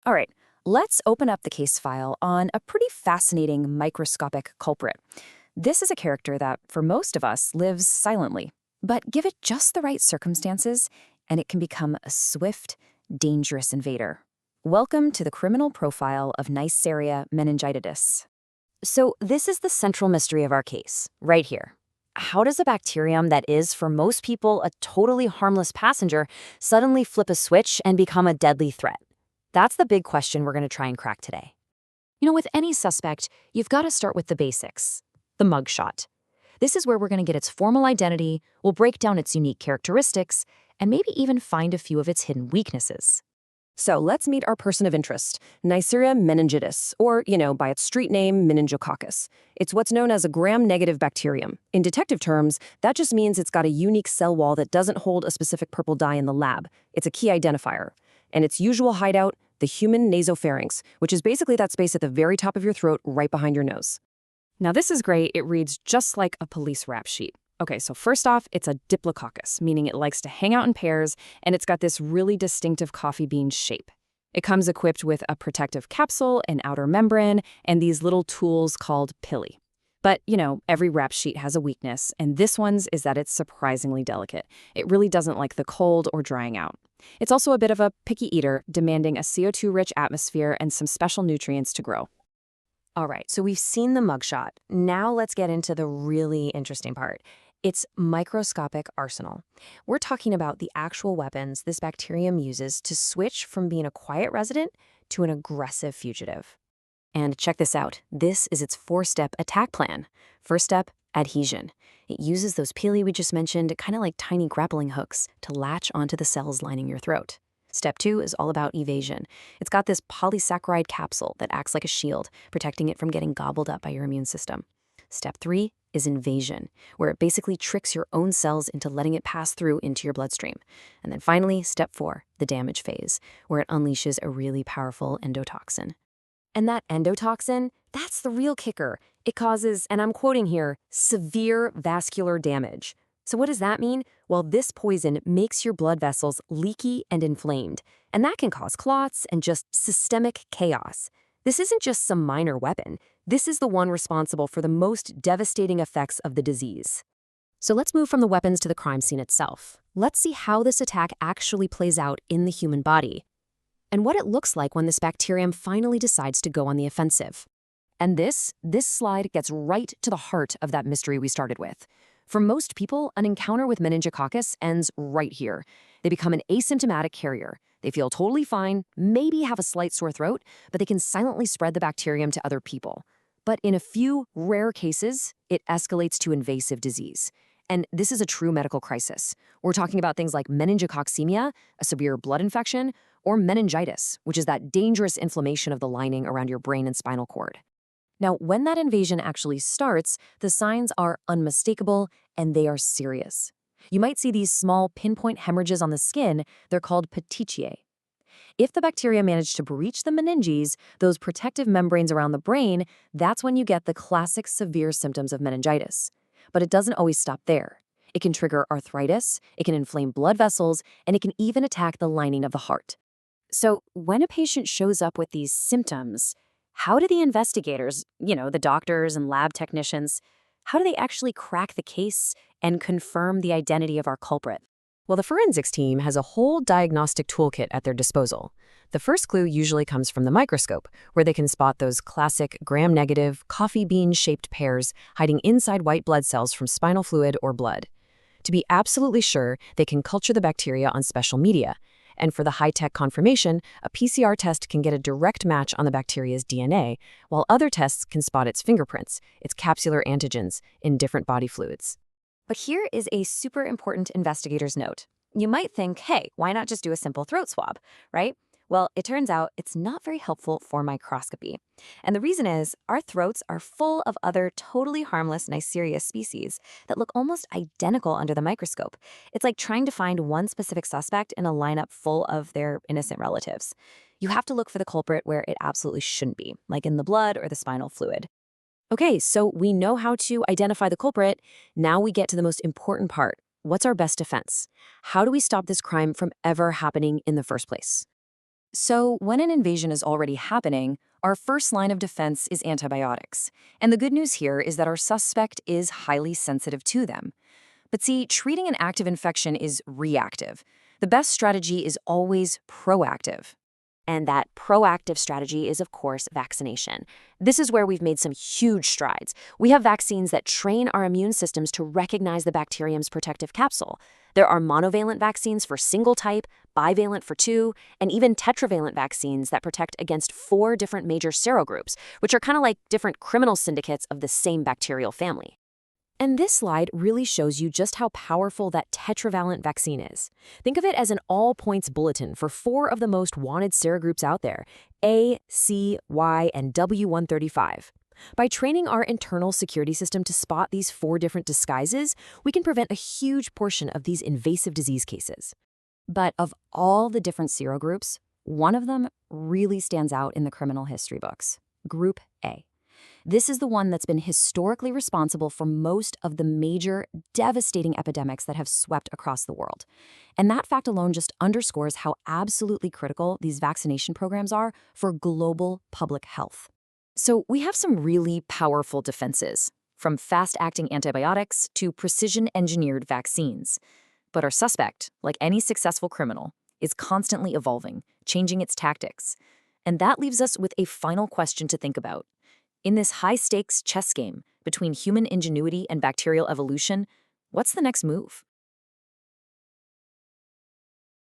All right, let's open up the case file on a pretty fascinating microscopic culprit. This is a character that, for most of us, lives silently. But give it just the right circumstances, and it can become a swift, dangerous invader. Welcome to the criminal profile of Neisseria meningitis. So this is the central mystery of our case, right here. How does a bacterium that is, for most people, a totally harmless passenger suddenly flip a switch and become a deadly threat? That's the big question we're going to try and crack today. With any suspect, you've got to start with the basics. The mugshot. This is where we're going to get its formal identity, we'll break down its unique characteristics, and maybe even find a few of its hidden weaknesses. So let's meet our person of interest, Neisseria meningitis, or, by its street name, Meningococcus. It's what's known as a gram-negative bacterium. In detective terms, that just means it's got a unique cell wall that doesn't hold a specific purple dye in the lab. It's a key identifier. And its usual hideout, the human nasopharynx, which is basically that space at the very top of your throat, right behind your nose. Now this is great, it reads just like a police rap sheet. Okay, so first off, it's a diplococcus, meaning it likes to hang out in pairs, and it's got this really distinctive coffee bean shape. It comes equipped with a protective capsule, an outer membrane, and these little tools called pili. But, every rap sheet has a weakness, and this one's is that it's surprisingly delicate. It really doesn't like the cold or drying out. It's also a bit of a picky eater, demanding a CO2-rich atmosphere and some special nutrients to grow. All right, so we've seen the mugshot. Now let's get into the really interesting part. Its microscopic arsenal. We're talking about the actual weapons this bacterium uses to switch from being a quiet resident to an aggressive fugitive. And check this out. This is its 4-step attack plan. First step, adhesion. It uses those pili we just mentioned, kind of like tiny grappling hooks, to latch onto the cells lining your throat. Step 2 is all about evasion. It's got this polysaccharide capsule that acts like a shield, protecting it from getting gobbled up by your immune system. Step 3 is invasion, where it basically tricks your own cells into letting it pass through into your bloodstream. And then finally, step 4, the damage phase, where it unleashes a really powerful endotoxin. And that endotoxin, that's the real kicker. It causes, and I'm quoting here, severe vascular damage. So what does that mean? Well, this poison makes your blood vessels leaky and inflamed, and that can cause clots and just systemic chaos. This isn't just some minor weapon. This is the one responsible for the most devastating effects of the disease. So let's move from the weapons to the crime scene itself. Let's see how this attack actually plays out in the human body, and what it looks like when this bacterium finally decides to go on the offensive. And this slide gets right to the heart of that mystery we started with. For most people, an encounter with meningococcus ends right here. They become an asymptomatic carrier. They feel totally fine, maybe have a slight sore throat, but they can silently spread the bacterium to other people. But in a few rare cases, it escalates to invasive disease. And this is a true medical crisis. We're talking about things like meningococcemia, a severe blood infection, or meningitis, which is that dangerous inflammation of the lining around your brain and spinal cord. Now, when that invasion actually starts, the signs are unmistakable and they are serious. You might see these small pinpoint hemorrhages on the skin. They're called petechiae. If the bacteria manage to breach the meninges, those protective membranes around the brain, that's when you get the classic severe symptoms of meningitis. But it doesn't always stop there. It can trigger arthritis, it can inflame blood vessels, and it can even attack the lining of the heart. So when a patient shows up with these symptoms, how do the investigators, the doctors and lab technicians, how do they actually crack the case and confirm the identity of our culprit? Well, the forensics team has a whole diagnostic toolkit at their disposal. The first clue usually comes from the microscope, where they can spot those classic gram-negative, coffee bean-shaped pairs hiding inside white blood cells from spinal fluid or blood. To be absolutely sure, they can culture the bacteria on special media. And for the high-tech confirmation, a PCR test can get a direct match on the bacteria's DNA, while other tests can spot its fingerprints, its capsular antigens, in different body fluids. But here is a super important investigator's note. You might think, hey, why not just do a simple throat swab, right? Well, it turns out it's not very helpful for microscopy. And the reason is our throats are full of other totally harmless Neisseria species that look almost identical under the microscope. It's like trying to find one specific suspect in a lineup full of their innocent relatives. You have to look for the culprit where it absolutely shouldn't be, like in the blood or the spinal fluid. Okay, so we know how to identify the culprit. Now we get to the most important part. What's our best defense? How do we stop this crime from ever happening in the first place? So, when an invasion is already happening, our first line of defense is antibiotics. And the good news here is that our suspect is highly sensitive to them. But see, treating an active infection is reactive. The best strategy is always proactive. And that proactive strategy is, of course, vaccination. This is where we've made some huge strides. We have vaccines that train our immune systems to recognize the bacterium's protective capsule. There are monovalent vaccines for single type, bivalent for two, and even tetravalent vaccines that protect against 4 different major serogroups, which are kind of like different criminal syndicates of the same bacterial family. And this slide really shows you just how powerful that tetravalent vaccine is. Think of it as an all-points bulletin for 4 of the most wanted serogroups out there, A, C, Y, and W135. By training our internal security system to spot these 4 different disguises, we can prevent a huge portion of these invasive disease cases. But of all the different serogroups, one of them really stands out in the criminal history books: Group A. This is the one that's been historically responsible for most of the major, devastating epidemics that have swept across the world. And that fact alone just underscores how absolutely critical these vaccination programs are for global public health. So we have some really powerful defenses, from fast-acting antibiotics to precision-engineered vaccines. But our suspect, like any successful criminal, is constantly evolving, changing its tactics. And that leaves us with a final question to think about. In this high-stakes chess game between human ingenuity and bacterial evolution, what's the next move?